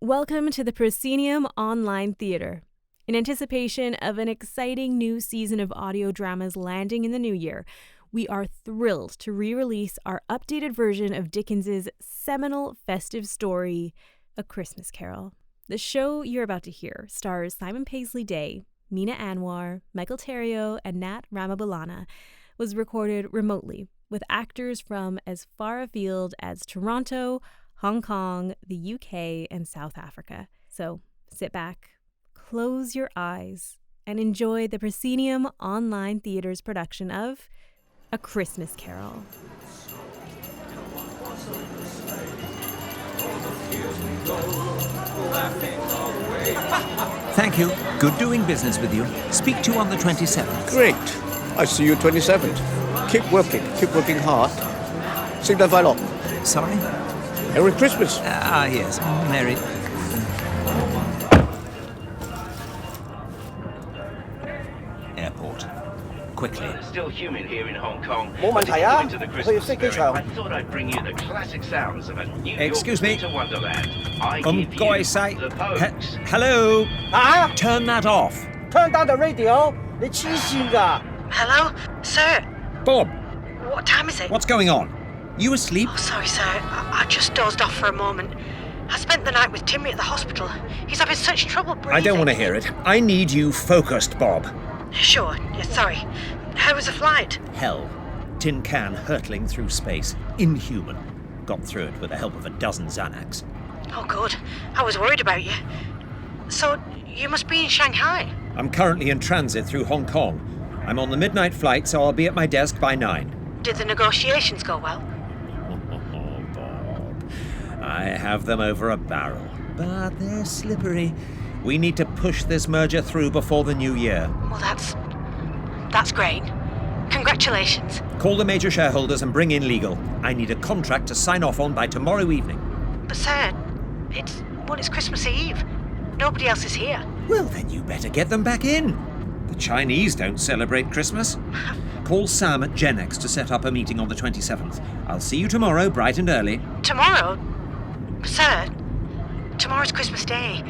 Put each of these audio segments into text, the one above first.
Welcome to the Proscenium Online Theater. In anticipation of an exciting new season of audio dramas landing in the new year, we are thrilled to re-release our updated version of Dickens's seminal festive story, A Christmas Carol. The show you're about to hear stars Simon Paisley Day, Mina Anwar, Michael Terrio, and Nat Ramabulana, was recorded remotely with actors from as far afield as Toronto, Hong Kong, the UK, and South Africa. So sit back, close your eyes, and enjoy the Proscenium Online Theater's production of A Christmas Carol. Thank you. Good doing business with you. Speak to you on the 27th. Great. I see you 27th. Keep working hard. Sing that violin. Sorry? Merry Christmas. Yes. Merry. Airport. Quickly. It's still humid here in Hong Kong. 冇問題啊， Into the 去 Christmas 飛機 spirit, 場。 I thought I'd bring you the classic sounds of a New Excuse York me. winter wonderland. I give you Goy say. the Pogues. Hello. 啊 Turn that off.！Turn down the radio，你黐線㗎！ Hello? Sir, Bob, what time is it? what's going on? You asleep? Oh, sorry, sir. I just dozed off for a moment. I spent the night with Timmy at the hospital. He's having such trouble breathing. I don't want to hear it. I need you focused, Bob. Sure, yes, sorry. How was the flight? Hell. Tin can hurtling through space. Inhuman. Got through it with the help of a dozen Xanax. Oh, good. I was worried about you. So, you must be in Shanghai. I'm currently in transit through Hong Kong. I'm on the midnight flight, so I'll be at my desk by 9. Did the negotiations go well? Oh, Bob. I have them over a barrel, but they're slippery. We need to push this merger through before the new year. Well, that's great. Congratulations. Call the major shareholders and bring in legal. I need a contract to sign off on by tomorrow evening. But, sir, it's Christmas Eve. Nobody else is here. Well, then you better get them back in. The Chinese don't celebrate Christmas. Call Sam at Genex to set up a meeting on the 27th. I'll see you tomorrow, bright and early. Tomorrow? Sir, tomorrow's Christmas Day.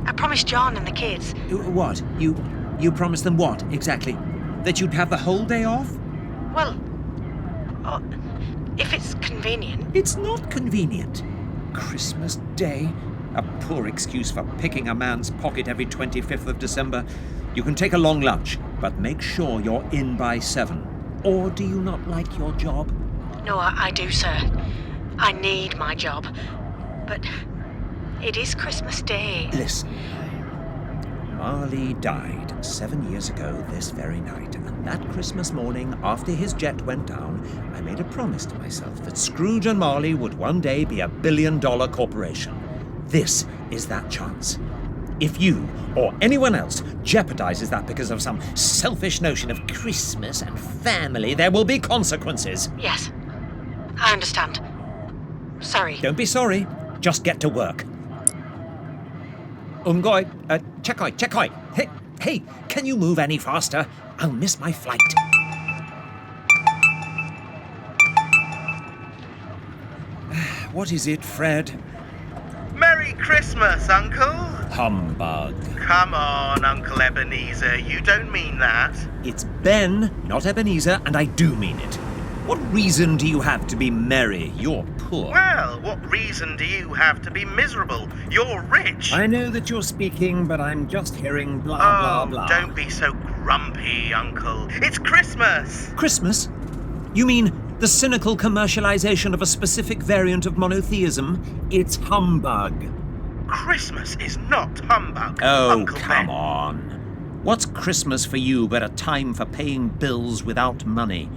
I promised John and the kids. What? You promised them what, exactly? That you'd have the whole day off? Well, if it's convenient. It's not convenient. Christmas Day? A poor excuse for picking a man's pocket every 25th of December. You can take a long lunch, but make sure you're in by 7. Or do you not like your job? No, I do, sir. I need my job. But it is Christmas Day. Listen. Marley died 7 years ago this very night, and that Christmas morning, after his jet went down, I made a promise to myself that Scrooge and Marley would one day be a billion-dollar corporation. This is that chance. If you, or anyone else, jeopardizes that because of some selfish notion of Christmas and family, there will be consequences. Yes, I understand. Sorry. Don't be sorry. Just get to work. Umgoy, checkoi. Hey, can you move any faster? I'll miss my flight. What is it, Fred? Merry Christmas, Uncle! Humbug. Come on, Uncle Ebenezer, you don't mean that. It's Ben, not Ebenezer, and I do mean it. What reason do you have to be merry? You're poor. Well, what reason do you have to be miserable? You're rich. I know that you're speaking, but I'm just hearing blah, blah, blah. Don't be so grumpy, Uncle. It's Christmas! Christmas? You mean the cynical commercialization of a specific variant of monotheism? It's humbug. Christmas is not humbug, Oh, Uncle come Ben. on. What's Christmas for you but a time for paying bills without money?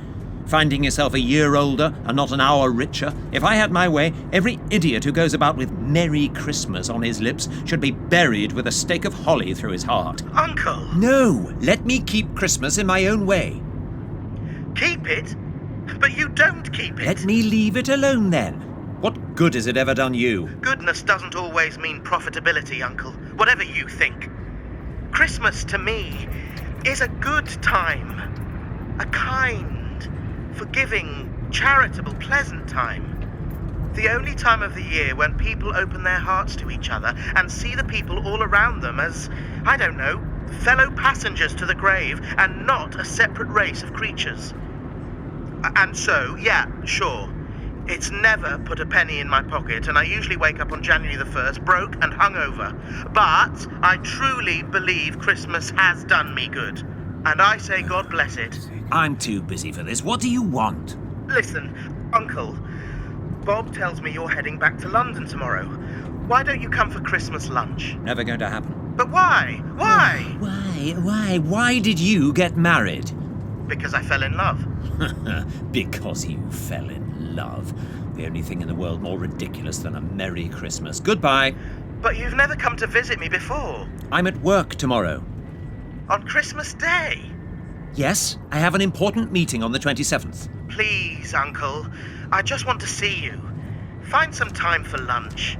Finding yourself a year older and not an hour richer? If I had my way, every idiot who goes about with Merry Christmas on his lips should be buried with a stake of holly through his heart. Uncle! No, let me keep Christmas in my own way. Keep it? But you don't keep it. Let me leave it alone then. What good has it ever done you? Goodness doesn't always mean profitability, Uncle, whatever you think. Christmas, to me, is a good time. A kind, forgiving, charitable, pleasant time. The only time of the year when people open their hearts to each other and see the people all around them as, I don't know, fellow passengers to the grave and not a separate race of creatures. And so, yeah, sure. It's never put a penny in my pocket, and I usually wake up on January the 1st broke and hungover. But I truly believe Christmas has done me good. And I say God bless it. I'm too busy for this. What do you want? Listen, Uncle, Bob tells me you're heading back to London tomorrow. Why don't you come for Christmas lunch? Never going to happen. But why? Why? Why did you get married? Because I fell in love. Because you fell in love. The only thing in the world more ridiculous than a Merry Christmas. Goodbye. But you've never come to visit me before. I'm at work tomorrow. On Christmas Day? Yes, I have an important meeting on the 27th. Please, Uncle. I just want to see you. Find some time for lunch.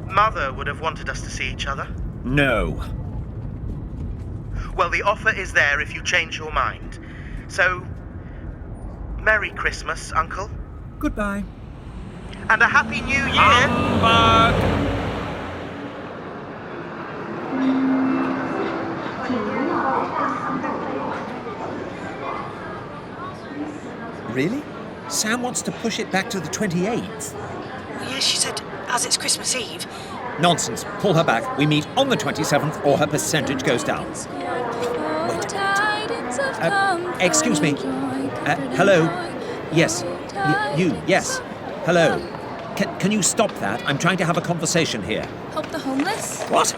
Mother would have wanted us to see each other. No. Well, the offer is there if you change your mind. So, Merry Christmas, Uncle. Goodbye. And a Happy New Year! Humbug! Really? Sam wants to push it back to the 28th. Well, yeah, she said, as it's Christmas Eve. Nonsense. Pull her back. We meet on the 27th or her percentage goes down. Wait a minute. Excuse me. Hello? Yes. You. Yes. Hello. Can you stop that? I'm trying to have a conversation here. Help the homeless? What?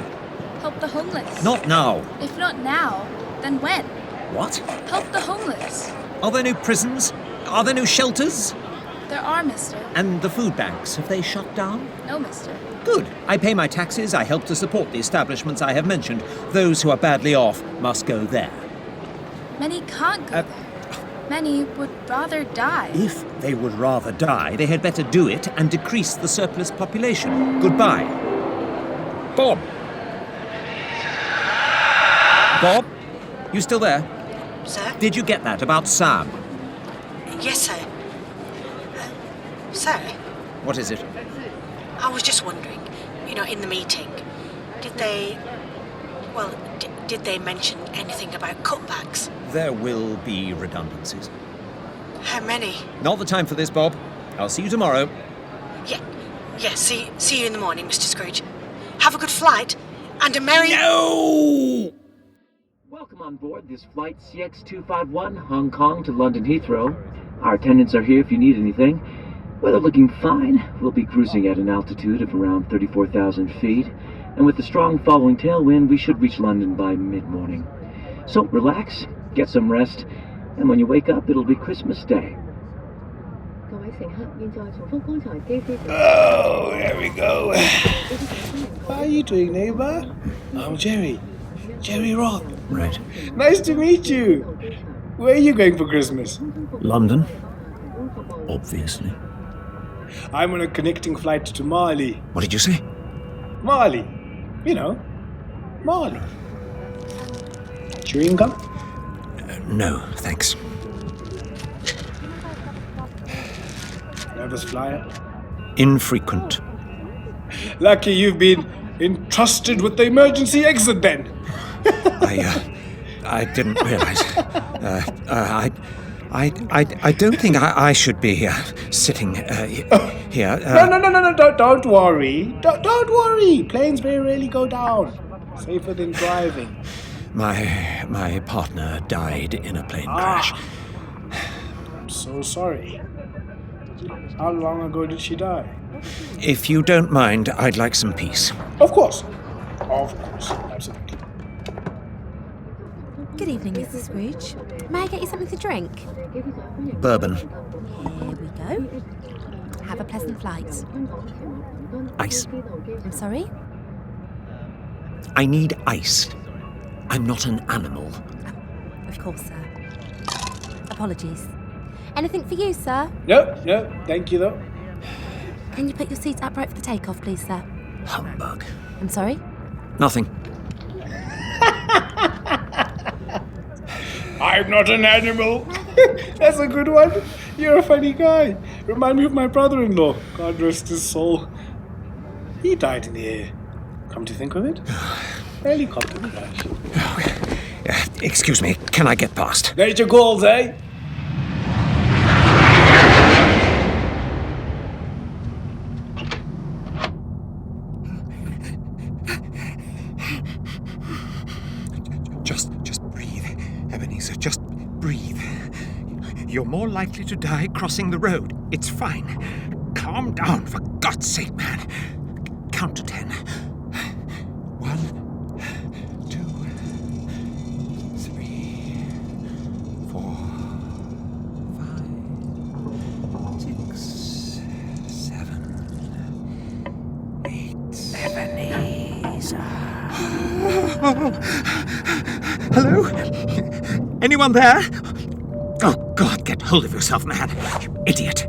Help the homeless. Not now. If not now, then when? What? Help the homeless. Are there no prisons? Are there no shelters? There are, mister. And the food banks, have they shut down? No, mister. Good. I pay my taxes, I help to support the establishments I have mentioned. Those who are badly off must go there. Many can't go there. Many would rather die. If they would rather die, they had better do it and decrease the surplus population. Goodbye. Bob! Bob? You still there? Sir? Did you get that about Sam? Yes, sir. Sir, What is it? I was just wondering, in the meeting, did they mention anything about cutbacks? There will be redundancies. How many? Not the time for this, Bob. I'll see you tomorrow. Yeah, see you in the morning, Mr. Scrooge. Have a good flight, and a merry... No! Welcome on board this flight CX251, Hong Kong to London Heathrow. Our attendants are here if you need anything. Weather looking fine. We'll be cruising at an altitude of around 34,000 feet. And with the strong following tailwind, we should reach London by mid-morning. So relax, get some rest, and when you wake up, it'll be Christmas Day. Oh, there we go. How are you doing, neighbor? I'm Jerry. Jerry Roth. Right. Nice to meet you. Where are you going for Christmas? London? Obviously. I'm on a connecting flight to Mali. What did you say? Mali. Mali. Chewing gum? No, thanks. Nervous flyer? Infrequent. Lucky you've been entrusted with the emergency exit then. I didn't realize. I don't think I should be sitting here. No, don't worry. Don't worry. Planes very rarely go down. Safer than driving. My partner died in a plane crash. I'm so sorry. How long ago did she die? If you don't mind, I'd like some peace. Of course. Absolutely. Good evening, Mrs. Scrooge. May I get you something to drink? Bourbon. Here we go. Have a pleasant flight. Ice. I'm sorry? I need ice. I'm not an animal. Of course, sir. Apologies. Anything for you, sir? No, thank you though. Can you put your seat upright for the takeoff, please, sir? Humbug. I'm sorry? Nothing. I'm not an animal. That's a good one. You're a funny guy. Remind me of my brother-in-law. God rest his soul. He died in the air. Come to think of it, helicopter crash. Excuse me, can I get past? Nature calls, eh? Just breathe, Ebenezer, just breathe. You're more likely to die crossing the road. It's fine. Calm down, for God's sake, man. Count to 10. 1, 2, 3, 4, 5, 6, 7, 8. Ebenezer. Hello? Anyone there? Oh, God, get hold of yourself, man. You idiot.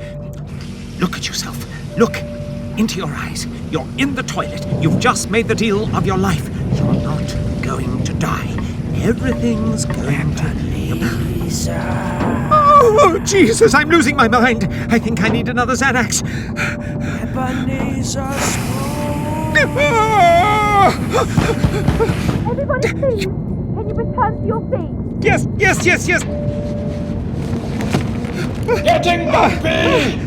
Look at yourself. Look into your eyes. You're in the toilet. You've just made the deal of your life. You're not going to die. Everything's going to... Ebenezer. Oh, Jesus, I'm losing my mind. I think I need another Xanax. Ebenezer Everybody please, can you return to your seat? Yes. Getting bumpy!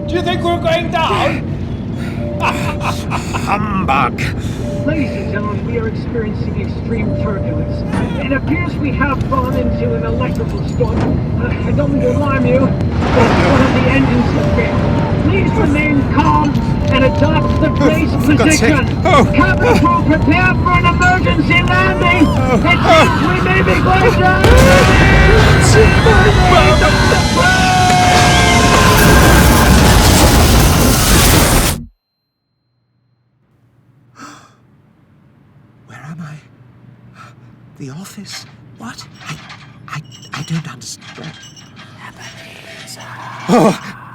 Do you think we're going down? Humbug. Ladies and gentlemen, we are experiencing extreme turbulence. It appears we have fallen into an electrical storm. I don't mean to alarm you, but one of the engines has failed. Please remain calm and adopt the brace position. Cabin crew, prepare for an emergency landing. It seems we may be going down. Where am I? The office? What? I don't understand. Oh,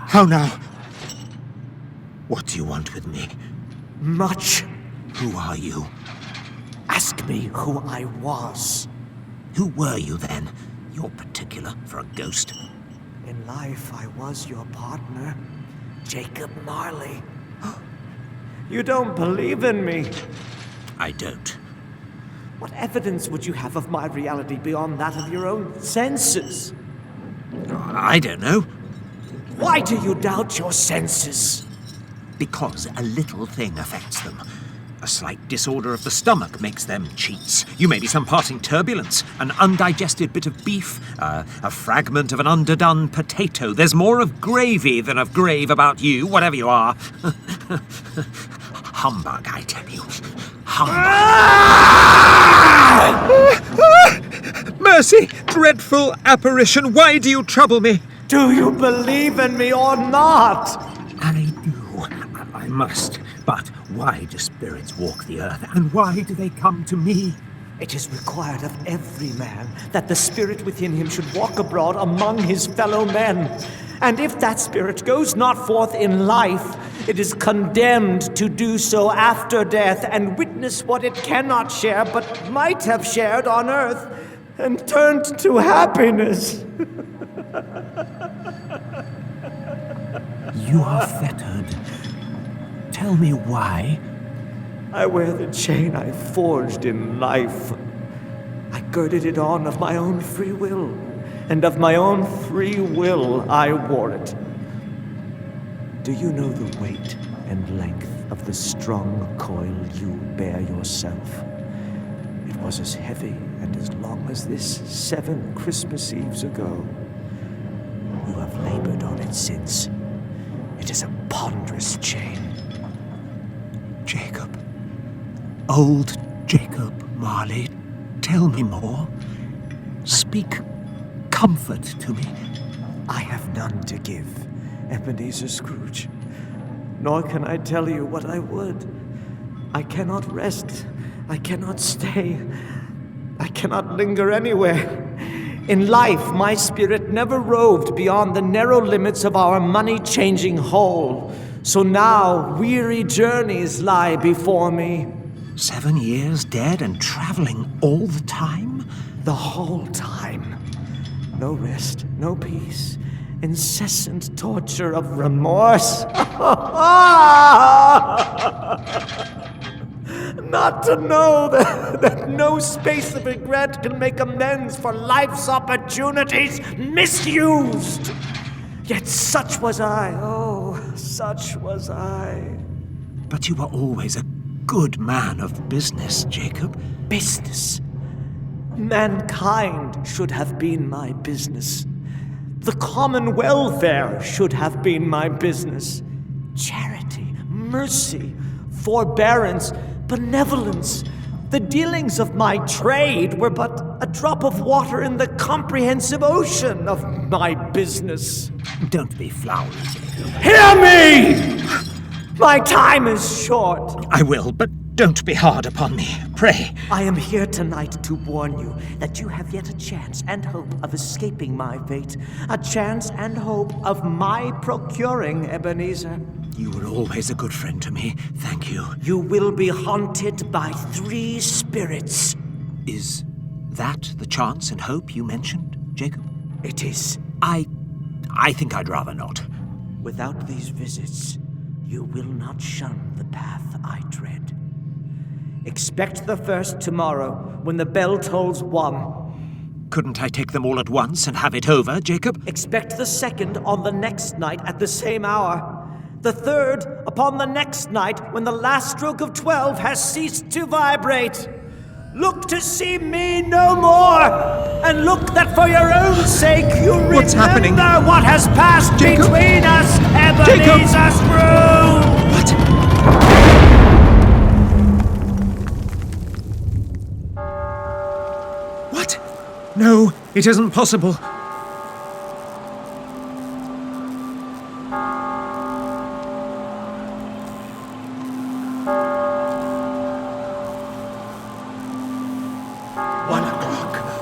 how now? What do you want with me? Much. Who are you? Ask me who I was. Who were you then? You're particular for a ghost. In life, I was your partner, Jacob Marley. You don't believe in me. I don't. What evidence would you have of my reality beyond that of your own senses? I don't know. Why do you doubt your senses? Because a little thing affects them. A slight disorder of the stomach makes them cheats. You may be some passing turbulence, an undigested bit of beef, a fragment of an underdone potato. There's more of gravy than of grave about you, whatever you are. Humbug, I tell you. Humbug! Mercy, dreadful apparition, why do you trouble me? Do you believe in me or not? I do. I must. But why do spirits walk the earth, and why do they come to me? It is required of every man that the spirit within him should walk abroad among his fellow men. And if that spirit goes not forth in life, it is condemned to do so after death and witness what it cannot share but might have shared on earth and turned to happiness. You are fettered. Tell me why. I wear the chain I forged in life. I girded it on of my own free will, and of my own free will I wore it. Do you know the weight and length of the strong coil you bear yourself? It was as heavy and as long as this 7 Christmas Eves ago. You have labored on it since. It is a ponderous chain. Jacob. Old Jacob Marley. Tell me more. Speak comfort to me. I have none to give, Ebenezer Scrooge. Nor can I tell you what I would. I cannot rest. I cannot stay. I cannot linger anywhere. In life, my spirit never roved beyond the narrow limits of our money-changing hole. So now, weary journeys lie before me. 7 years dead and traveling all the time? The whole time. No rest, no peace, incessant torture of remorse. Not to know that no space of regret can make amends for life's opportunities misused. Yet such was I, oh, such was I. But you were always a good man of business, Jacob. Business? Mankind should have been my business. The common welfare should have been my business. Charity, mercy, forbearance, benevolence. The dealings of my trade were but a drop of water in the comprehensive ocean of my business. Don't be flowery, Jacob. Hear me! My time is short. I will, but don't be hard upon me, pray. I am here tonight to warn you that you have yet a chance and hope of escaping my fate. A chance and hope of my procuring Ebenezer. You were always a good friend to me. Thank you. You will be haunted by 3 spirits. Is that the chance and hope you mentioned, Jacob? It is. I think I'd rather not. Without these visits, you will not shun the path I tread. Expect the first tomorrow, when the bell tolls 1. Couldn't I take them all at once and have it over, Jacob? Expect the second on the next night at the same hour. The third upon the next night, when the last stroke of 12 has ceased to vibrate. Look to see me no more, and look that for your own sake you What's happening? remember what has passed Jacob? between us, Ebenezer Scrooge! What? No, it isn't possible.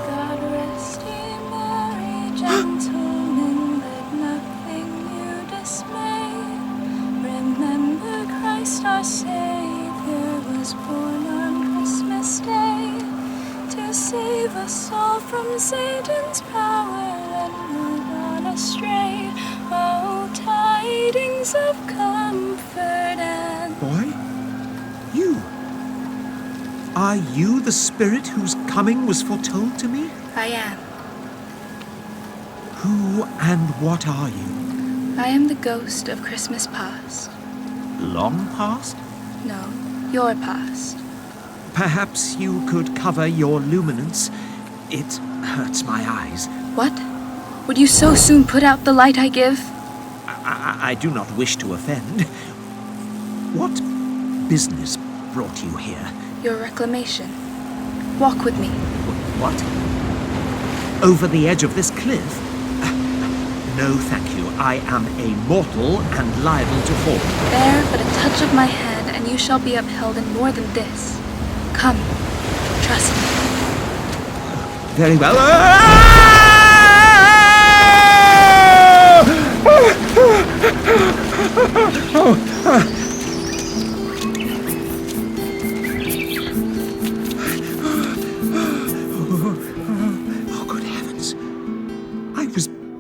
God rest ye merry gentlemen, let nothing you dismay. Remember Christ our Savior was born on Christmas Day, to save us all from Satan's power and move on astray. Oh, tidings of comfort and... Boy? You? Are you the spirit whose coming was foretold to me? I am. Who and what are you? I am the ghost of Christmas past. Long past? No, your past. Perhaps you could cover your luminance. It hurts my eyes. What? Would you so soon put out the light I give? I do not wish to offend. What business brought you here? Your reclamation. Walk with me. What? Over the edge of this cliff? No, thank you. I am a mortal and liable to fall. There, but a touch of my hand, and you shall be upheld in more than this. Come, trust me. Very well.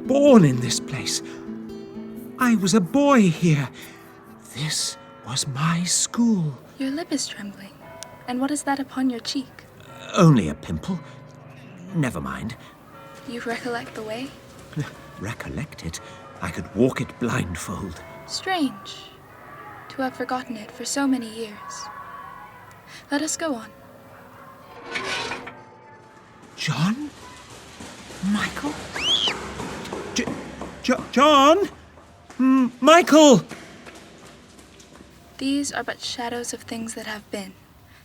Born in this place. I was a boy here. This was my school. Your lip is trembling. And what is that upon your cheek? Only a pimple. Never mind. You recollect the way? Recollect it? I could walk it blindfold. Strange, to have forgotten it for so many years. Let us go on. John? Michael? John? Michael! These are but shadows of things that have been.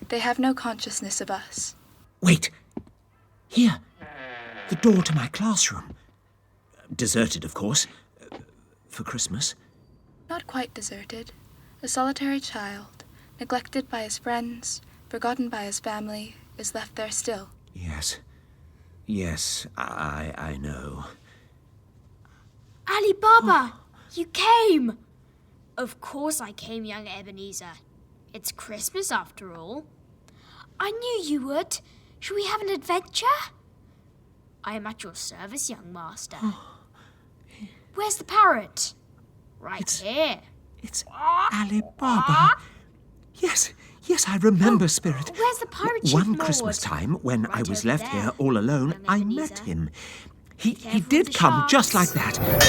They have no consciousness of us. Wait. Here. The door to my classroom. Deserted, of course. For Christmas. Not quite deserted. A solitary child, neglected by his friends, forgotten by his family, is left there still. Yes. Yes, I know. Ali Baba, you came! Of course I came, young Ebenezer. It's Christmas after all. I knew you would. Shall we have an adventure? I am at your service, young master. Where's the parrot? Right here. It's Ali Baba. Yes, I remember, Spirit. Where's the pirate chief, One Lord? Christmas time, when I was over left there. here all alone, I met Ebenezer. him. He Careful did with the come sharks. just like that. And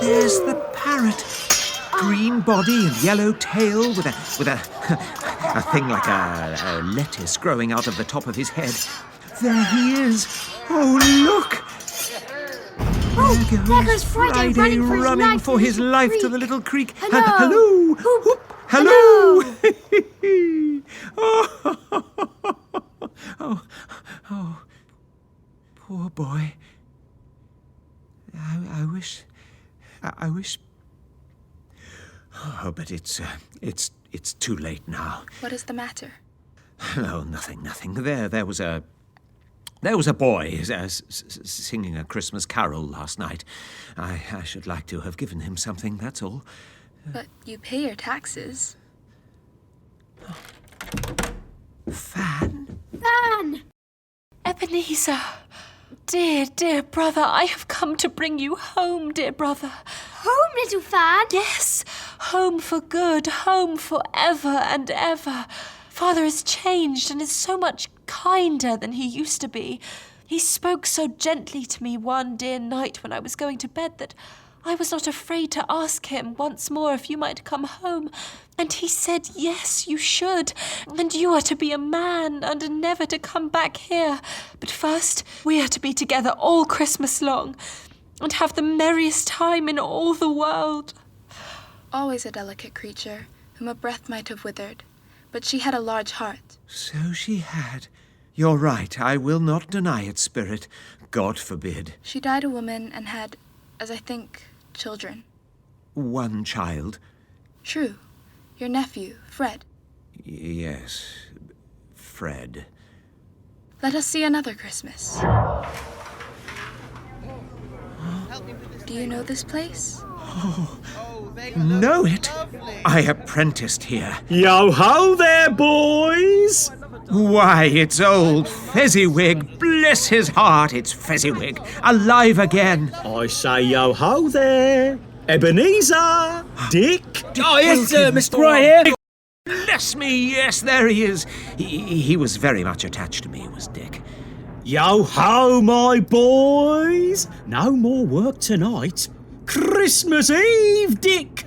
there's the parrot. Green body and yellow tail with a thing like a lettuce growing out of the top of his head. There he is. Oh, look. There goes Friday running for his life to the creek. little creek. Hello. And hello. Whoop. Whoop. Hello. Oh, poor boy. I wish. Oh, but it's too late now. What is the matter? Oh, nothing. There was a boy singing a Christmas carol last night. I should like to have given him something, that's all. But you pay your taxes. Fan? Ebenezer! Dear brother, I have come to bring you home, dear brother. Home, little Fan? Yes, home for good, home for ever and ever. Father has changed and is so much kinder than he used to be. He spoke so gently to me one dear night when I was going to bed that I was not afraid to ask him once more if you might come home. And he said, yes, you should. And you are to be a man and never to come back here. But first, we are to be together all Christmas long and have the merriest time in all the world. Always a delicate creature, whom a breath might have withered. But she had a large heart. So she had. You're right, I will not deny it, Spirit. God forbid. She died a woman and had, as I think, children. One child. True. Your nephew, Fred. Yes, Fred. Let us see another Christmas. Do you know this place? Know it? I apprenticed here. Yo-ho there, boys! Why, it's old Fezziwig. Bless his heart, it's Fezziwig. Alive again. I say yo-ho there. Ebenezer! Dick! Oh, yes, Mr. Right here. Bless me, yes, there he is. He was very much attached to me, was Dick. Yo-ho, my boys! No more work tonight. Christmas Eve, Dick!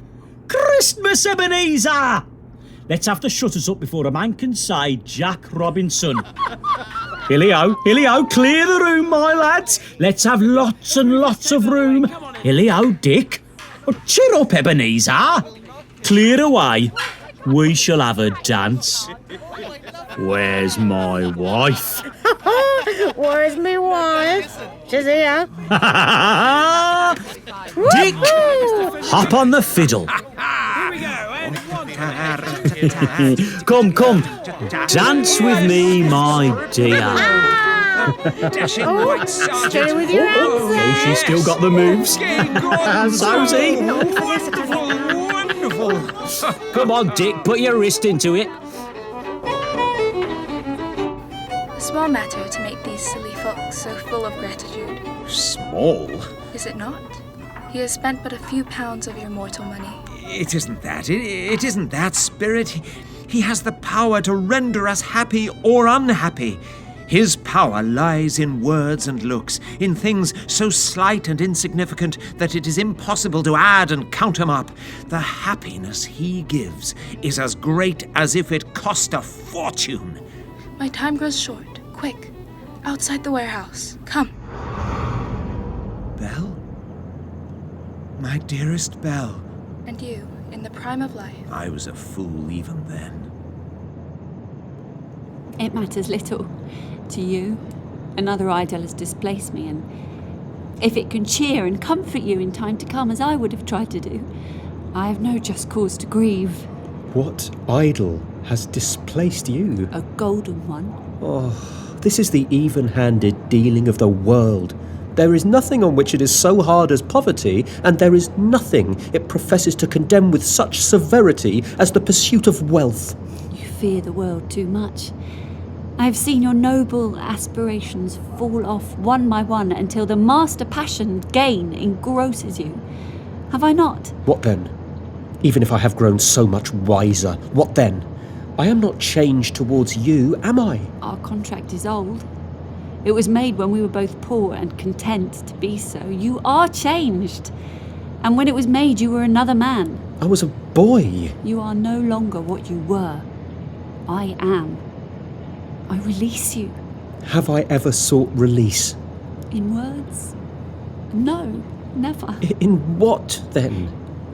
Christmas, Ebenezer! Let's have the shutters up before a man can say Jack Robinson. Hilly-ho, clear the room, my lads. Let's have lots and lots of room. Hilly-ho, Dick. Oh, cheer up, Ebenezer. Clear away. We shall have a dance. Where's my wife? Where's me wife? She's here. Dick, hop on the fiddle. Come, dance with me, my dear. Stay with your hands. Oh, she's still got the moves. So's Wonderful. Come on, Dick, put your wrist into it. A small matter to make these silly folks so full of gratitude. Small? Is it not? He has spent but a few pounds of your mortal money. It isn't that. It isn't that, Spirit. He has the power to render us happy or unhappy. His power lies in words and looks, in things so slight and insignificant that it is impossible to add and count them up. The happiness he gives is as great as if it cost a fortune. My time grows short. Quick, outside the warehouse. Come. Belle? My dearest Belle. And you, in the prime of life. I was a fool even then. It matters little to you. Another idol has displaced me, and if it can cheer and comfort you in time to come, as I would have tried to do, I have no just cause to grieve. What idol has displaced you? A golden one. Oh, this is the even-handed dealing of the world. There is nothing on which it is so hard as poverty, and there is nothing it professes to condemn with such severity as the pursuit of wealth. You fear the world too much. I have seen your noble aspirations fall off one by one until the master passion, gain, engrosses you. Have I not? What then? Even if I have grown so much wiser, what then? I am not changed towards you, am I? Our contract is old. It was made when we were both poor and content to be so. You are changed. And when it was made, you were another man. I was a boy. You are no longer what you were. I am. I release you. Have I ever sought release? In words? No, never. In what, then?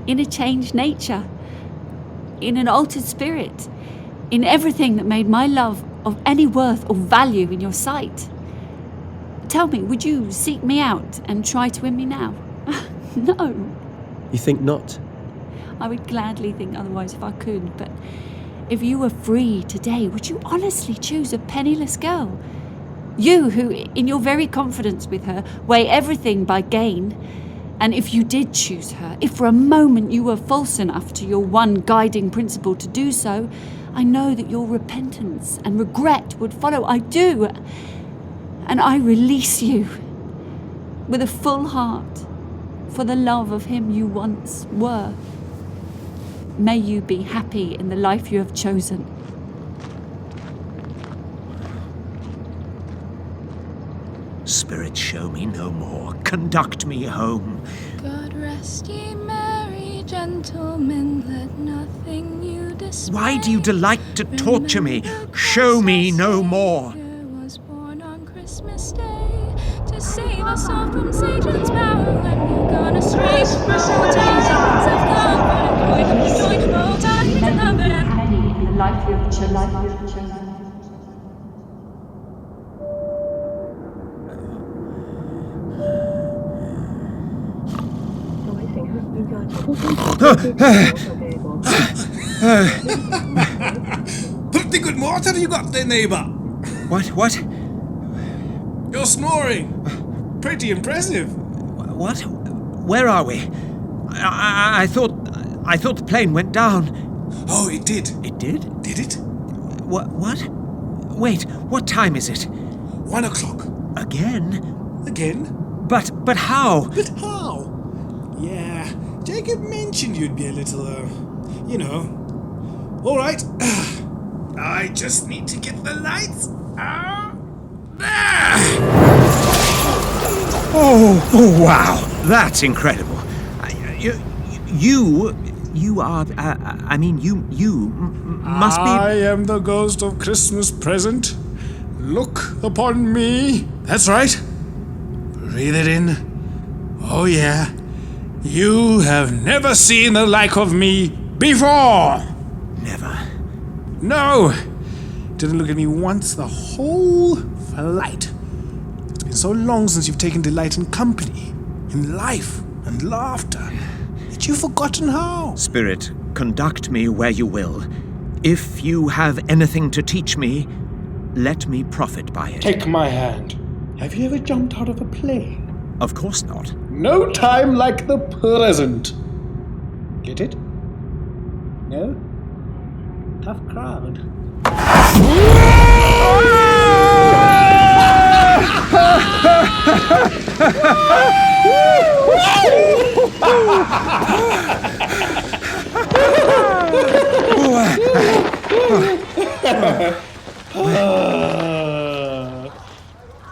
In a changed nature. In an altered spirit. In everything that made my love of any worth or value in your sight. Tell me, would you seek me out and try to win me now? No. You think not? I would gladly think otherwise if I could, but if you were free today, would you honestly choose a penniless girl? You who, in your very confidence with her, weigh everything by gain. And if you did choose her, if for a moment you were false enough to your one guiding principle to do so, I know that your repentance and regret would follow. I do. And I release you with a full heart for the love of him you once were. May you be happy in the life you have chosen. Spirit, show me no more. Conduct me home. God rest ye merry gentlemen, let nothing you dismay. Why do you delight to torture me? Show me no more. Was born on Christmas Day to save us all from Satan's power when we've gone astray. Pretty good mortar you got there, neighbour. What? You're snoring. Pretty impressive. What? Where are we? I thought the plane went down. Oh, it did. It did? Did it? What? Wait, what time is it? 1 o'clock. Again? But how? But how? Yeah, Jacob mentioned you'd be a little, All right. I just need to get the lights. There! Oh, wow. That's incredible. You must be... I am the ghost of Christmas present. Look upon me. That's right. Breathe it in. Oh, yeah. You have never seen the like of me before. Never. No. Didn't look at me once the whole flight. It's been so long since you've taken delight in company, in life and laughter, that you've forgotten how. Spirit, conduct me where you will. If you have anything to teach me, let me profit by it. Take my hand. Have you ever jumped out of a plane? Of course not. No time like the present. Get it? No? Tough crowd.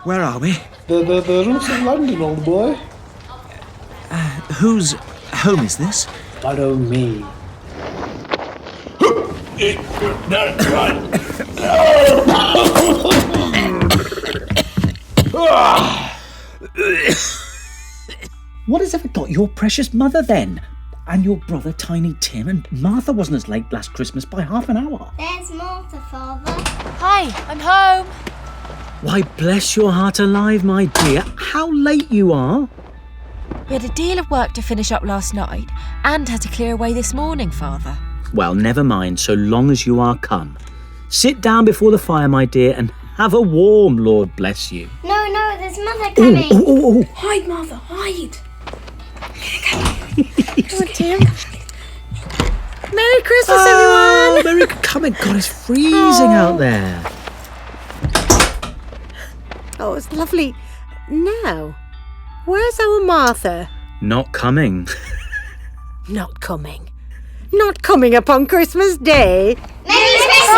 Where are we? The roofs of London, old boy. Whose home is this? Follow me. What has ever got your precious mother then? And your brother Tiny Tim, and Martha wasn't as late last Christmas by half an hour. There's Martha, Father. Hi, I'm home. Why, bless your heart alive, my dear. How late you are. We had a deal of work to finish up last night and had to clear away this morning, Father. Well, never mind, so long as you are come. Sit down before the fire, my dear, and have a warm, Lord bless you. No, there's Mother coming. Oh. Hide, Mother, hide. Come on, Tim. Merry Christmas, everyone! Merry... Come on, God, it's freezing out there. Oh, it's lovely. Now, where's our Martha? Not coming. Not coming. Not coming upon Christmas Day. Merry Christmas!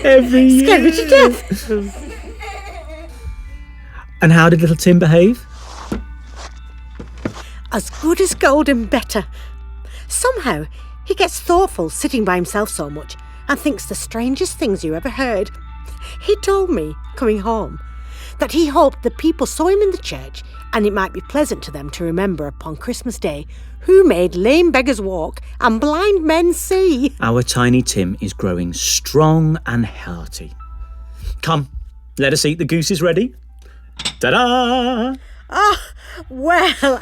Every year. Scared me to death. And how did little Tim behave? As good as gold and better. Somehow, he gets thoughtful sitting by himself so much and thinks the strangest things you ever heard. He told me, coming home, that he hoped the people saw him in the church and it might be pleasant to them to remember upon Christmas Day who made lame beggars walk and blind men see. Our tiny Tim is growing strong and hearty. Come, let us eat. The goose is ready. Ta-da! Ah, well,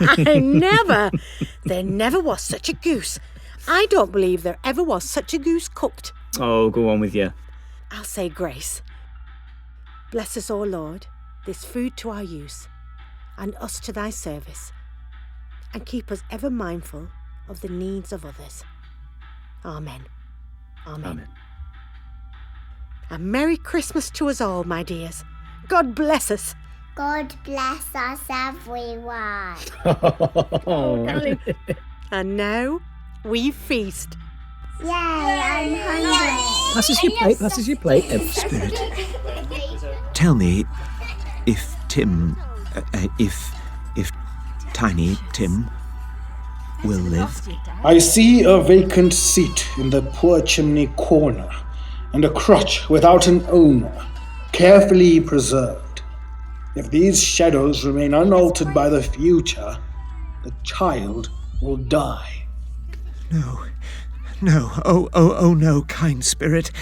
there never was such a goose. I don't believe there ever was such a goose cooked. Oh, go on with you. I'll say grace. Bless us, O Lord, this food to our use, and us to thy service, and keep us ever mindful of the needs of others. Amen. Amen. Amen. And Merry Christmas to us all, my dears. God bless us. God bless us, everyone. Oh, darling. And now we feast. Yay, I'm hungry. Passes your plate, passes your plate. Spirit, tell me if Tim, if Tiny Tim will live. I see a vacant seat in the poor chimney corner, and a crutch without an owner, carefully preserved. If these shadows remain unaltered by the future, the child will die. No, oh no, kind spirit.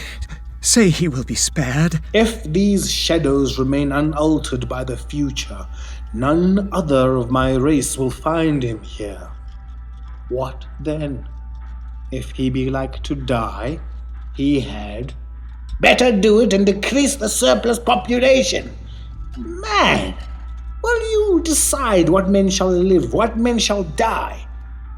Say he will be spared. If these shadows remain unaltered by the future, none other of my race will find him here. What then? If he be like to die, he had better do it and decrease the surplus population. Man, will you decide what men shall live, what men shall die?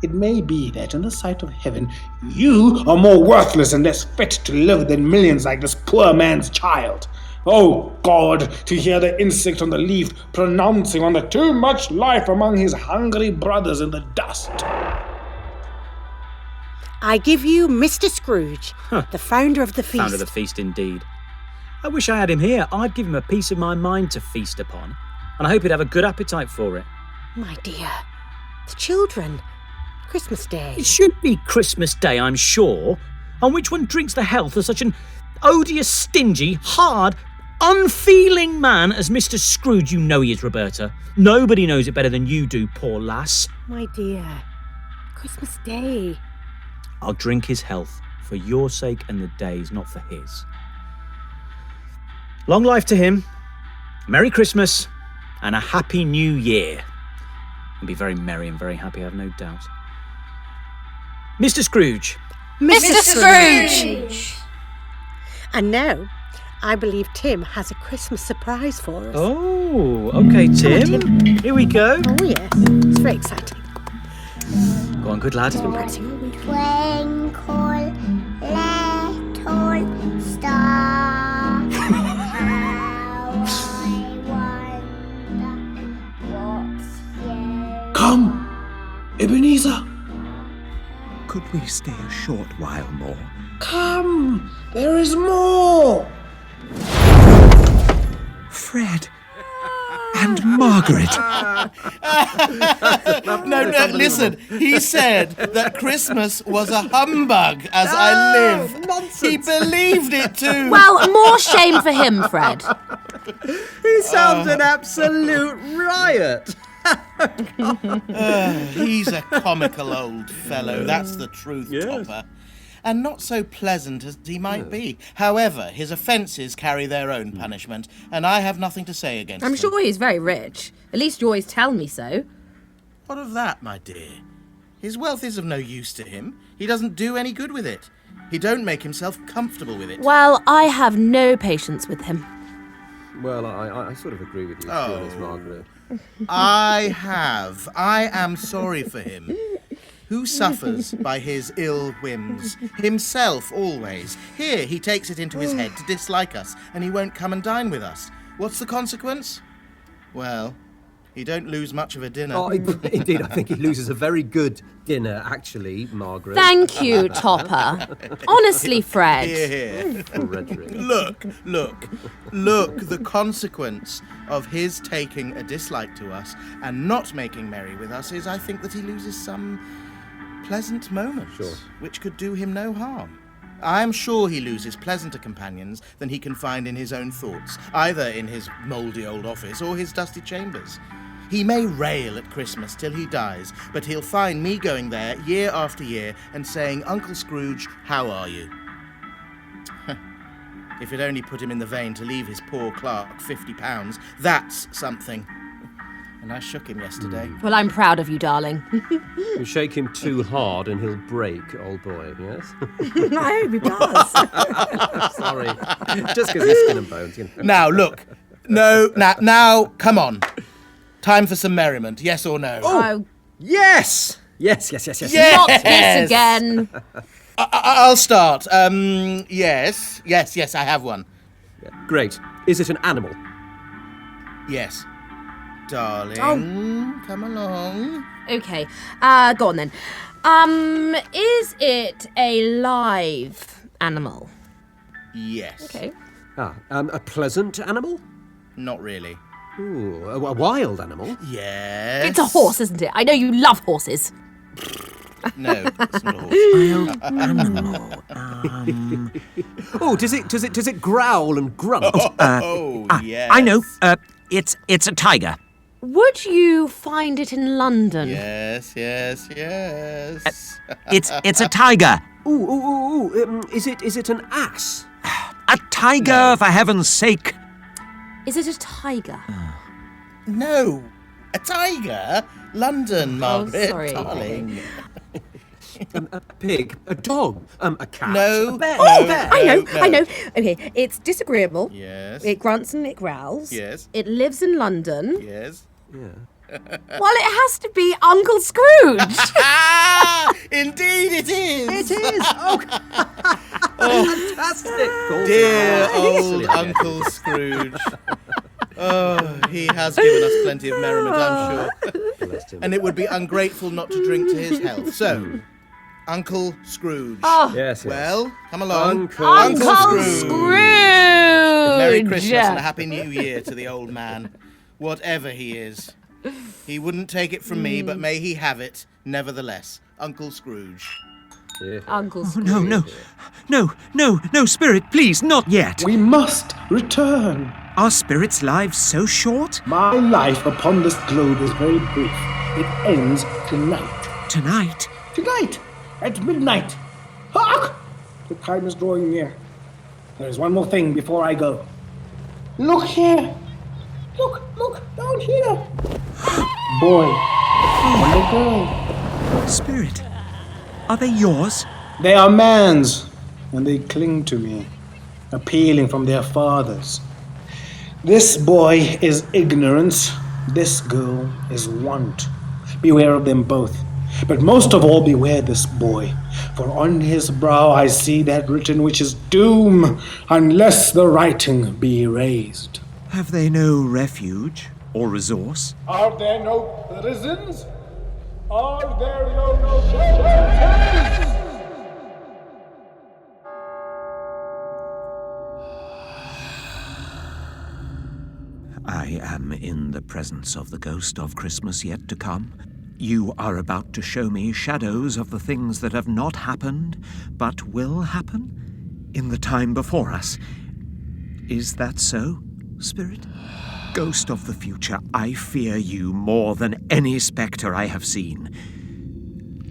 It may be that in the sight of heaven, you are more worthless and less fit to live than millions like this poor man's child. Oh God, to hear the insect on the leaf pronouncing on the too much life among his hungry brothers in the dust. I give you Mr. Scrooge, the founder of the feast. Founder of the feast, indeed. I wish I had him here. I'd give him a piece of my mind to feast upon, and I hope he'd have a good appetite for it. My dear, the children. Christmas Day. It should be Christmas Day, I'm sure, on which one drinks the health of such an odious, stingy, hard, unfeeling man as Mr. Scrooge. You know he is, Roberta. Nobody knows it better than you do, poor lass. My dear, Christmas Day. I'll drink his health for your sake and the day's, not for his. Long life to him, Merry Christmas, and a Happy New Year. And be very merry and very happy, I have no doubt. Mr. Scrooge. Mr. Scrooge! And now, I believe Tim has a Christmas surprise for us. Oh, okay, Tim. Come on, Tim. Here we go. Oh, yeah. It's very exciting. Go on, good lad. Twinkle, little star, how I wonder what's you. Come, Ebenezer. Could we stay a short while more? Come, there is more. Fred and Margaret. No, listen. He said that Christmas was a humbug as I live. Nonsense. He believed it too. Well, more shame for him, Fred. He sounds an absolute riot. He's a comical old fellow, that's the truth, Topper. And not so pleasant as he might be. However, his offences carry their own punishment, and I have nothing to say against them. I'm sure he's very rich. At least you always tell me so. What of that, my dear? His wealth is of no use to him. He doesn't do any good with it. He don't make himself comfortable with it. Well, I have no patience with him. Well, I sort of agree with you, to be honest, Margaret. I have. I am sorry for him. Who suffers by his ill whims? Himself, always. Here, he takes it into his head to dislike us, and he won't come and dine with us. What's the consequence? Well, You don't lose much of a dinner. Oh, indeed, I think he loses a very good dinner, actually, Margaret. Thank you, Topper. Honestly, Fred. Here. Frederick. Look, the consequence of his taking a dislike to us and not making merry with us is, I think, that he loses some pleasant moments, which could do him no harm. I am sure he loses pleasanter companions than he can find in his own thoughts, either in his mouldy old office or his dusty chambers. He may rail at Christmas till he dies, but he'll find me going there year after year and saying, "Uncle Scrooge, how are you?" If it only put him in the vein to leave his poor clerk £50, that's something. And I shook him yesterday. Well, I'm proud of you, darling. You shake him too hard and he'll break, old boy, yes? I hope he does. Sorry. Just because he's skin and bones. You know. Now, look. Now, come on. Time for some merriment, yes or no? Oh, yes! Yes. Not this again. I'll start. Yes, I have one. Great. Is it an animal? Yes. Darling, come along. Okay, go on then. Is it a live animal? Yes. Okay. A pleasant animal? Not really. Ooh, a wild animal? Yes. It's a horse, isn't it? I know you love horses. No, it's not a horse. Animal. Oh, does it growl and grunt? Yes. I know. It's a tiger. Would you find it in London? Yes. It's a tiger. Ooh. Is it an ass? A tiger, for heaven's sake. Is it a tiger? No, a tiger? London, Margaret, sorry. darling. A pig, a dog, a cat, No. a bear. Oh, bear. I know. Okay, it's disagreeable. Yes. It grunts and it growls. Yes. It lives in London. Yes. Well, it has to be Uncle Scrooge. Indeed it is. It is. Oh, fantastic. Dear old Uncle Scrooge. Oh, he has given us plenty of merriment, I'm sure. And it would be ungrateful not to drink to his health. So, Uncle Scrooge. Yes. Well, come along. Uncle Scrooge. Merry Christmas and a Happy New Year to the old man, whatever he is. He wouldn't take it from me, but may he have it, nevertheless. Uncle Scrooge. Yeah. Uncle Scrooge. No, Spirit, please, not yet. We must return. Are spirits' lives so short? My life upon this globe is very brief. It ends tonight. Tonight? Tonight, at midnight. Hark! The time is drawing near. There is one more thing before I go. Look here. Look, down here. Boy and a girl. Spirit, are they yours? They are man's, and they cling to me, appealing from their fathers. This boy is ignorance, this girl is want. Beware of them both, but most of all beware this boy, for on his brow I see that written which is doom, unless the writing be erased. Have they no refuge or resource? Are there no prisons? Are there no shelters? I am in the presence of the ghost of Christmas yet to come. You are about to show me shadows of the things that have not happened, but will happen in the time before us. Is that so, Spirit? Ghost of the future, I fear you more than any spectre I have seen.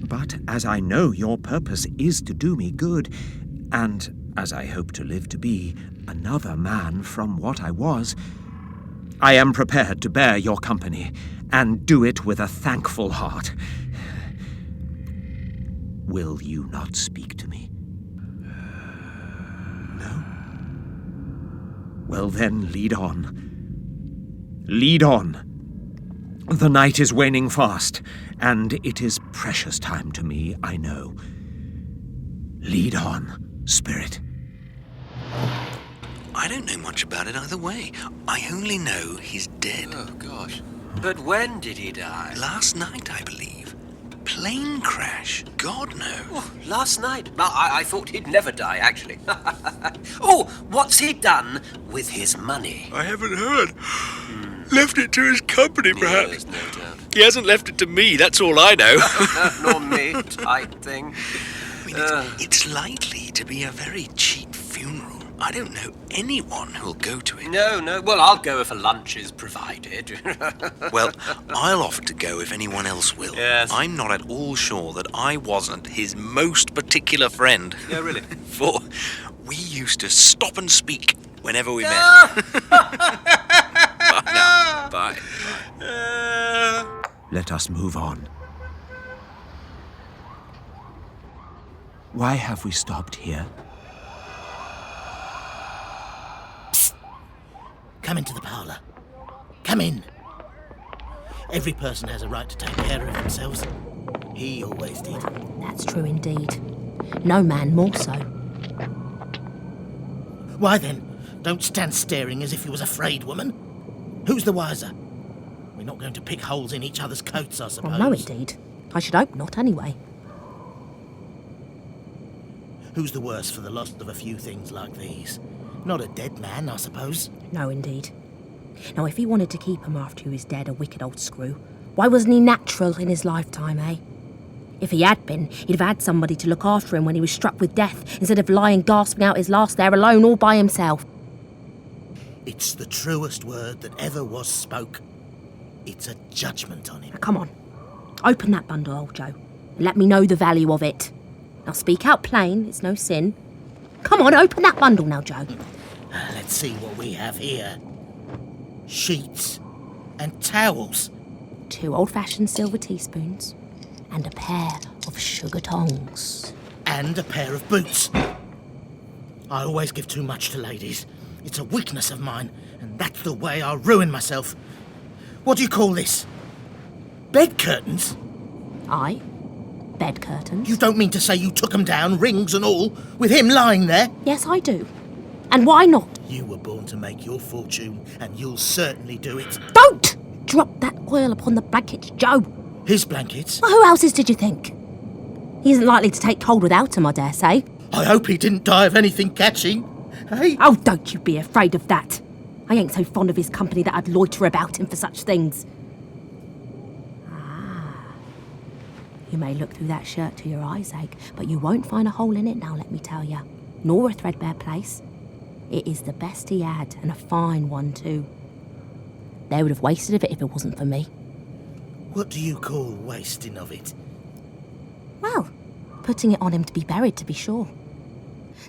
But as I know your purpose is to do me good, and as I hope to live to be another man from what I was, I am prepared to bear your company, and do it with a thankful heart. Will you not speak to me? No? Well then, lead on. Lead on. The night is waning fast, and it is precious time to me, I know. Lead on, Spirit. I don't know much about it either way. I only know he's dead. Oh, gosh. But when did he die? Last night, I believe. Plane crash. God knows. Oh, last night? I thought he'd never die, actually. Oh, what's he done with his money? I haven't heard. Left it to his company, perhaps. Yes, no doubt. He hasn't left it to me, that's all I know. Nor me, type thing. It's likely to be a very cheap funeral. I don't know anyone who'll go to it. No. Well, I'll go if a lunch is provided. Well, I'll offer to go if anyone else will. Yes. I'm not at all sure that I wasn't his most particular friend. Yeah, really? For we used to stop and speak whenever we met. Bye now. Bye. Let us move on. Why have we stopped here? Come into the parlour. Come in. Every person has a right to take care of themselves. He always did. That's true indeed. No man more so. Why then, don't stand staring as if you was afraid, woman. Who's the wiser? We're not going to pick holes in each other's coats, I suppose. Well, no, indeed. I should hope not, anyway. Who's the worse for the loss of a few things like these? Not a dead man, I suppose. No, indeed. Now, if he wanted to keep him after he was dead, a wicked old screw, why wasn't he natural in his lifetime, eh? If he had been, he'd have had somebody to look after him when he was struck with death, instead of lying gasping out his last there alone all by himself. It's the truest word that ever was spoke. It's a judgment on him. Now, come on. Open that bundle, old Joe, and let me know the value of it. Now, speak out plain, it's no sin. Come on, open that bundle now, Joe. Let's see what we have here. Sheets and towels. 2 old-fashioned silver teaspoons and a pair of sugar tongs. And a pair of boots. I always give too much to ladies. It's a weakness of mine, and that's the way I ruin myself. What do you call this? Bed curtains? Aye. Bed curtains. You don't mean to say you took them down, rings and all, with him lying there? Yes, I do. And why not? You were born to make your fortune, and you'll certainly do it. Don't drop that oil upon the blankets, Joe. His blankets? Well, who else's did you think? He isn't likely to take cold without him, I dare say. I hope he didn't die of anything catching. Hey? Oh, don't you be afraid of that. I ain't so fond of his company that I'd loiter about him for such things. You may look through that shirt till your eyes ache, but you won't find a hole in it now, let me tell you. Nor a threadbare place. It is the best he had, and a fine one too. They would have wasted of it if it wasn't for me. What do you call wasting of it? Well, putting it on him to be buried, to be sure.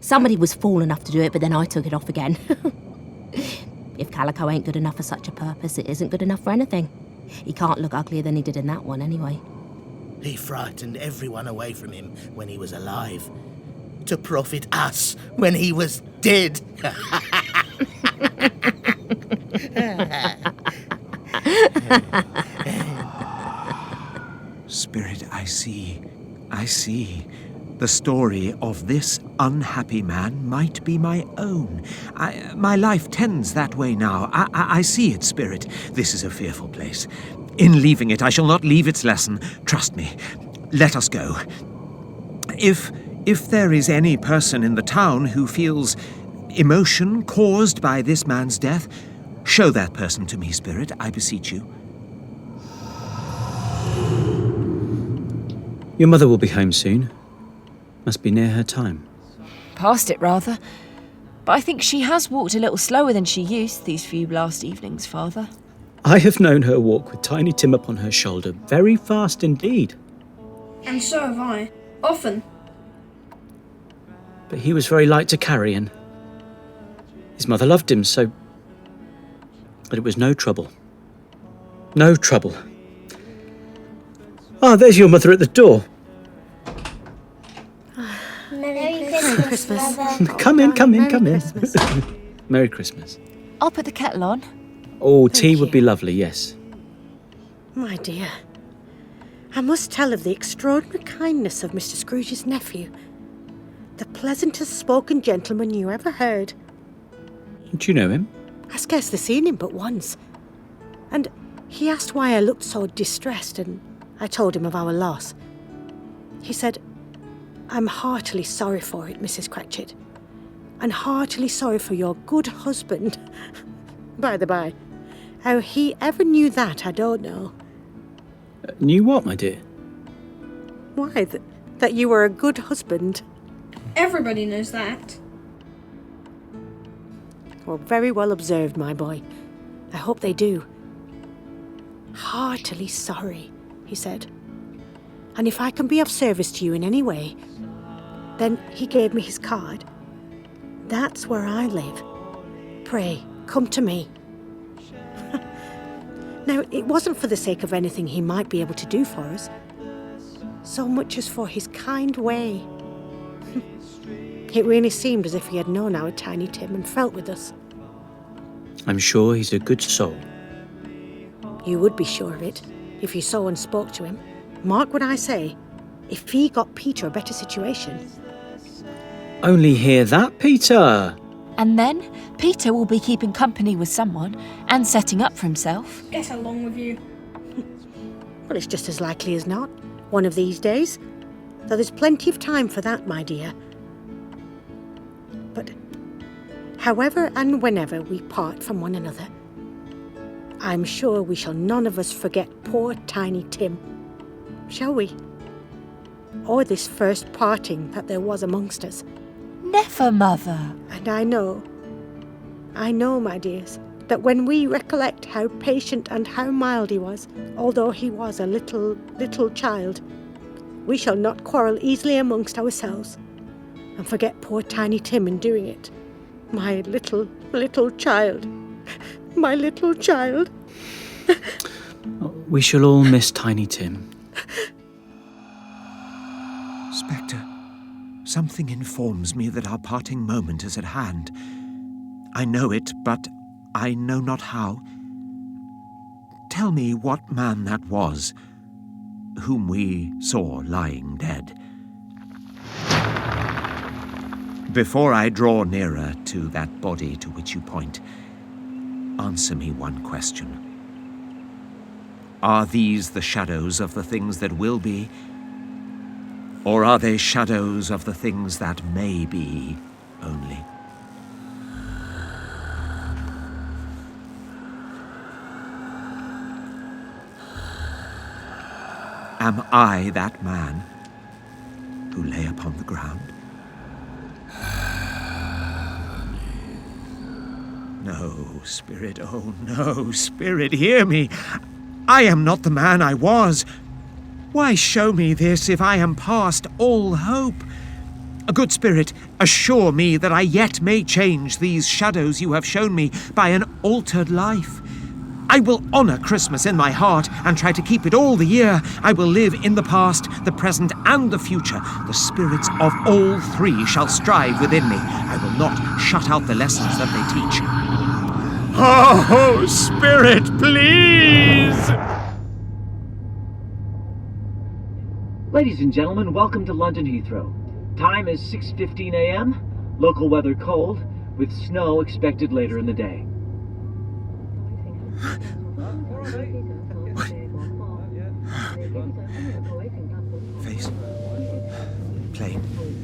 Somebody was fool enough to do it, but then I took it off again. If calico ain't good enough for such a purpose, it isn't good enough for anything. He can't look uglier than he did in that one, anyway. He frightened everyone away from him when he was alive, to profit us when he was dead. Spirit, I see. The story of this unhappy man might be my own. My life tends that way now. I see it, Spirit. This is a fearful place. In leaving it, I shall not leave its lesson. Trust me. Let us go. If there is any person in the town who feels emotion caused by this man's death, show that person to me, Spirit, I beseech you. Your mother will be home soon. Must be near her time. Past it, rather. But I think she has walked a little slower than she used these few last evenings, Father. I have known her walk with Tiny Tim upon her shoulder very fast indeed. And so have I. Often. But he was very light to carry, and his mother loved him, so that it was no trouble. No trouble. Ah, there's your mother at the door. Merry Christmas. Come in. Merry Christmas. I'll put the kettle on. Oh, tea would be lovely, yes. My dear, I must tell of the extraordinary kindness of Mr. Scrooge's nephew. The pleasantest spoken gentleman you ever heard. Do you know him? I scarcely seen him but once. And He asked why I looked so distressed, and I told him of our loss. He said, "I'm heartily sorry for it, Mrs. Cratchit, and heartily sorry for your good husband." By the by, how he ever knew that, I don't know. Knew what, my dear? Why, that you were a good husband. Everybody knows that. Well, very well observed, my boy. I hope they do. Heartily sorry, he said. And if I can be of service to you in any way, then he gave me his card. That's where I live. Pray, come to me. Now, it wasn't for the sake of anything he might be able to do for us, so much as for his kind way. It really seemed as if he had known our Tiny Tim and felt with us. I'm sure he's a good soul. You would be sure of it if you saw and spoke to him. Mark what I say. If he got Peter a better situation. Only hear that, Peter. And then Peter will be keeping company with someone and setting up for himself. Get along with you. Well, it's just as likely as not. One of these days. Though there's plenty of time for that, my dear. But however and whenever we part from one another, I'm sure we shall none of us forget poor Tiny Tim. Shall we? Or this first parting that there was amongst us. Never, Mother. And I know, my dears, that when we recollect how patient and how mild he was, although he was a little child, we shall not quarrel easily amongst ourselves, and forget poor Tiny Tim in doing it. My little child. My little child. We shall all miss Tiny Tim. Spectre, something informs me that our parting moment is at hand. I know it, but I know not how. Tell me what man that was, whom we saw lying dead. Before I draw nearer to that body to which you point, answer me one question. Are these the shadows of the things that will be, or are they shadows of the things that may be only? Am I that man who lay upon the ground? No, Spirit, oh no, Spirit, hear me. I am not the man I was. Why show me this if I am past all hope? A good Spirit, assure me that I yet may change these shadows you have shown me by an altered life. I will honour Christmas in my heart and try to keep it all the year. I will live in the past, the present, and the future. The spirits of all three shall strive within me. I will not shut out the lessons that they teach. Oh, Spirit, please! Ladies and gentlemen, welcome to London Heathrow. Time is 6:15 a.m., local weather cold, with snow expected later in the day. Face, plane,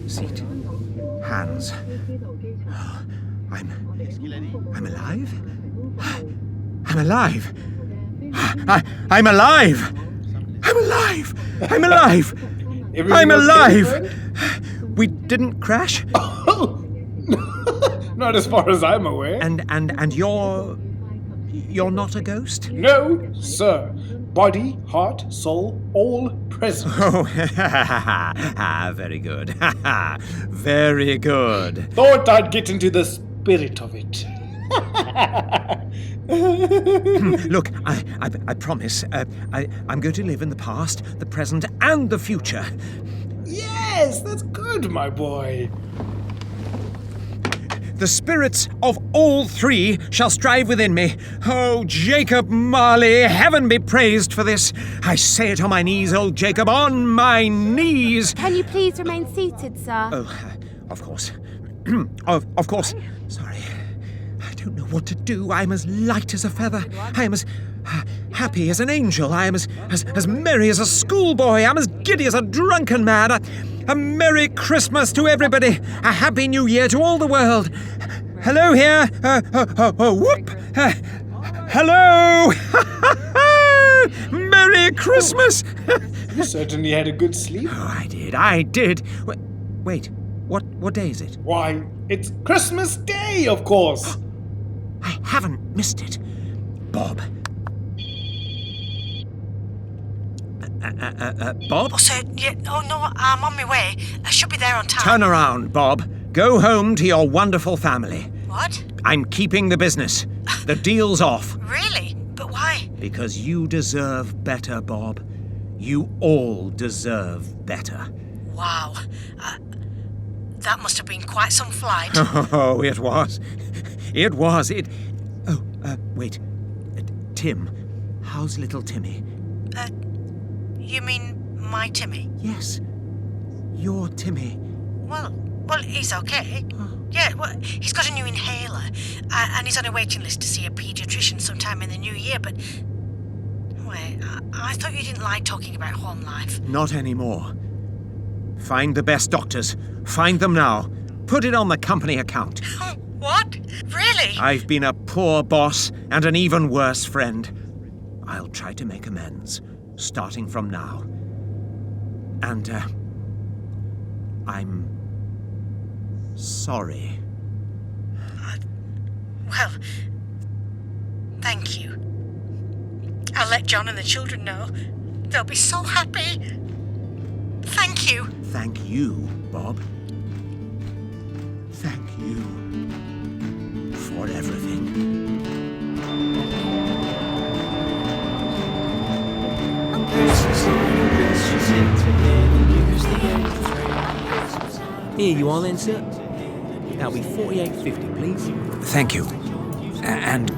seat, hands. I'm alive? I'm alive! I'm alive! I'm alive! I'm alive! I'm alive! We didn't crash? Not as far as I'm aware. And you're not a ghost? No, sir. Body, heart, soul, all present. Oh, very good. Very good. Thought I'd get into the spirit of it. Look, I promise, I'm going to live in the past, the present, and the future. Yes, that's good, my boy. The spirits of all three shall strive within me. Oh, Jacob Marley, heaven be praised for this. I say it on my knees, old Jacob, on my knees. Can you please remain seated, sir? Oh, of course. Of course. Sorry. I don't know what to do. I'm as light as a feather. I happy as an angel. I am as merry as a schoolboy. I'm as giddy as a drunken man. A Merry Christmas to everybody. A Happy New Year to all the world. Hello here. Whoop. Hello. Merry Christmas. You certainly had a good sleep. Oh, I did. Wait, what day is it? Why, it's Christmas Day, of course. I haven't missed it. Bob. Bob? Oh, sir, yeah, oh no, I'm on my way. I should be there on time. Turn around, Bob. Go home to your wonderful family. What? I'm keeping the business. The deal's off. Really? But why? Because you deserve better, Bob. You all deserve better. Wow. That must have been quite some flight. Oh, it was. It was. Wait. Tim, how's little Timmy? You mean my Timmy? Yes. Your Timmy. Well, he's okay. Yeah, well, he's got a new inhaler, and he's on a waiting list to see a paediatrician sometime in the new year, but... Wait, I thought you didn't like talking about home life. Not anymore. Find the best doctors. Find them now. Put it on the company account. What? Really? I've been a poor boss and an even worse friend. I'll try to make amends, starting from now. And, I'm sorry. Well, thank you. I'll let John and the children know. They'll be so happy. Thank you. Thank you, Bob. Thank you for everything. Here you are then, sir. That'll be $48.50, please. Thank you. And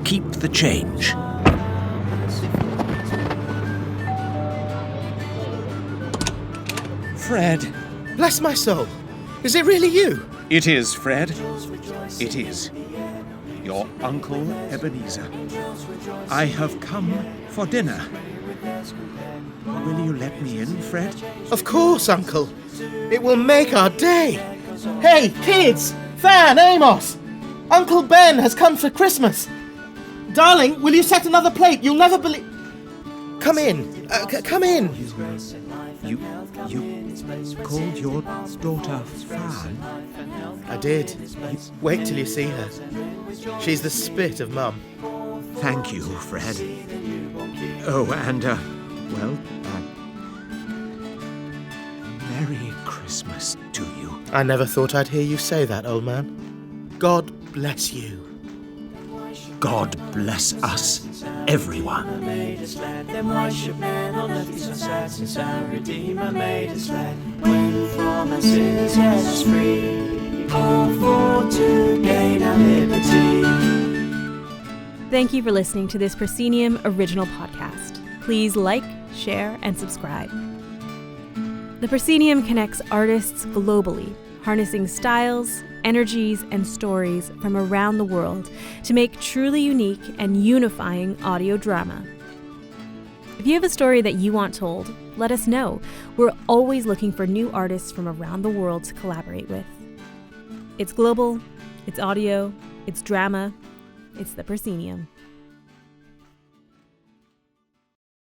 keep the change. Fred. Bless my soul. Is it really you? It is, Fred. It is. Your Uncle Ebenezer. I have come for dinner. Will you let me in, Fred? Of course, Uncle. It will make our day. Hey, kids! Fan, Amos! Uncle Ben has come for Christmas. Darling, will you set another plate? You'll never believe... Come in. Come in. You called your daughter Fan? I did. Wait till you see her. She's the spit of Mum. Thank you, Fred. Oh, and, Merry Christmas to you. I never thought I'd hear you say that, old man. God bless you. God bless us, everyone. Them white ship men on earth is so sad since our Redeemer made us glad. When from our sins set us free, all for to gain our liberty. Thank you for listening to this Proscenium original podcast. Please like, share, and subscribe. The Proscenium connects artists globally, harnessing styles, energies, and stories from around the world to make truly unique and unifying audio drama. If you have a story that you want told, let us know. We're always looking for new artists from around the world to collaborate with. It's global, it's audio, it's drama, it's the Proscenium.